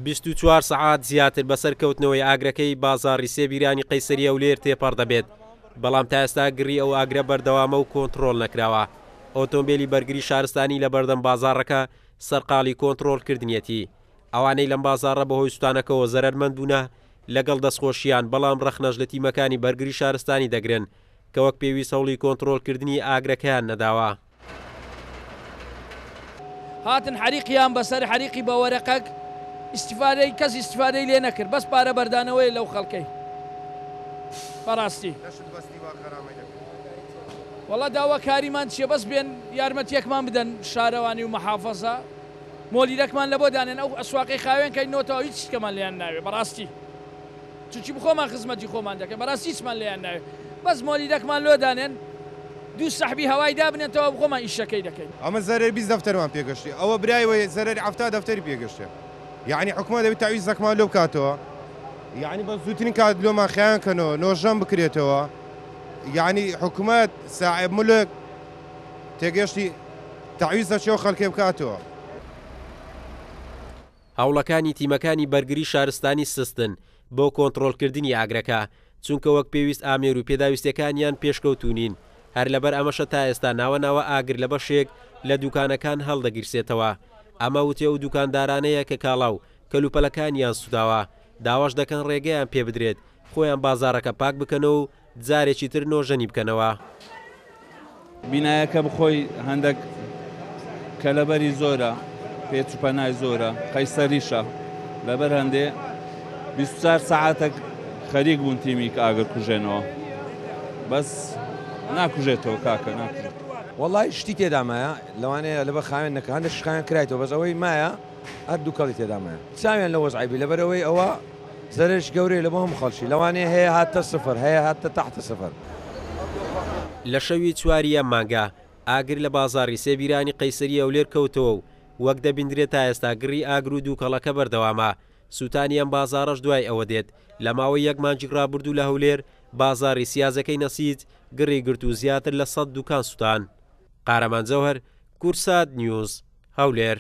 24 سعات زیاتر بەسەر کەوتنەوەی ئاگرەکەی بازاڕی سێبیرانی قەیسەری ئەولێر تێپەڕ دەبێت، بەڵام تا ئێستا گڕی ئەو ئاگرە بەردەوامە و کۆنتڕۆڵ نەکراوە. ئۆتۆمبیلی بەرگری شارستانی لە بەردەم بازاڕەکە سەرقاڵی کۆنتڕۆڵکردنیەتی. ئەوانەی لەم بازاڕە بەهۆی سوتانەکەەوە زەرمەند بوونە لەگەڵ دەستخۆشیان، بەڵام ڕەخنەش لە تیمەکانی بەرگری شارستانی دەگرن کە وەک پێویست هەوڵی کۆنتڕۆڵکردنی ئاگرەکەیان نەداوە. هاتن حریقیان بەسەر حریقی بە وەرەقەک ئیسیفادەی کەس ئیسیفادەی لێ نەکرد، بەس پارە بەردانەوەی لەو خەڵکەی. بەڕاستی وەڵا داوا کاریمان چیە؟ بەس بێن یارمەتیەکمان بدەن شارەوانی و مەحافەزە، مۆلیرەکمان لە بۆ دانێن ئەو ئەسواقی خاوێن کەینەوەتەوە هیچ شتێکمان لێیان ناوێ. بەڕاستی چووکی بخۆمان خزمەتی خۆمان دەکەن، بەڕاستی هیچمان لێیان ناوێ، بەس مۆلیرەکمان لۆ دانێن دوو سەحبی هەوای دابنێتەوە بخۆمان ئیشەکەی دەکەین. ئەمە زەرەر 20 دەفتەرمان پێگەشتی، ئەوە برایەوەی زەرەری 70 دەفتەری پێگەشتێ. یعنی حکومە دەبێت تاویزەکمان لێ بکاتەوە، یعنی بە زووترین کات لۆمان خەیان کەنەوە، نۆژەم بکرێتەوە. یعنی حکومەت ساحب مولک تێگەشتی تاویزە چێو خەڵکێ بکاتەوە. هەوڵەکانی تیمەکانی بەرگری شارستانی سستن بۆ کۆنتڕۆڵکردنی ئاگرەکە، چونکە وەک پێویست ئامێر و پێداویستەکانیان پێشکەوتونین. هەر لەبەر ئەمەشە تا ئێستا ناوە ئاگر لە بەشێک لە دوکانەکان هەڵدەگیرسێتەوە. ئەمە وتێ و دوکاندارانەیە کە کاڵاو کەلوپەلەکانیان سووداوە، داواش دەکەن ڕێگەیان پێ بدرێت خۆیان بازارەکە پاک بکەنەوە و جارێکی تر نۆژەنی بکەنەوە. بینایەکە بخۆی هەندێک کەلەبەری زۆرە، پێچوپەنای زۆرە، قەیسەریشە، لەبەر هەندێ 24 ساعاتێک خەریک بوون تیمی کە ئاگر کوژێنەوە، بەس ناکوژێتەوە کاکە ناکوژێت. وەڵای شتی تێدامایە لەوانەیە لەبەر خاوێن نەکە هەندێک شخایان کرایەوە، بەس ئەوەی مایە هەر دوو کەڵی تێدامایە چاویان لە وەزعیبی لەبەرەوەی ئەوە زەرش گەورەی لە بۆ هەموو خەڵکی، لەوانەیە هەیە هاتە سفر، هەیە هاتە تحتە سفر. لە شەوی چواریە مانگا ئاگر لە بازاڕی سێبیرانی قەیسەری ئەولێر کەوتەوە و وەک دەبیندرێت تا ئێستا گڕی ئاگر و دووکەڵەکە بەردەوامە. سووتانیان بازاڕەش دوای ئەوە دێت. لە ماوەی یەک مانجی ڕابردوو لە هەولێر بازاڕی سیازەکەی نەسیج گڕی گرت و زیاتر لە 100 دوکان سووتان. قارەمان جەوهەر، کورسات نیوز، هەولێر.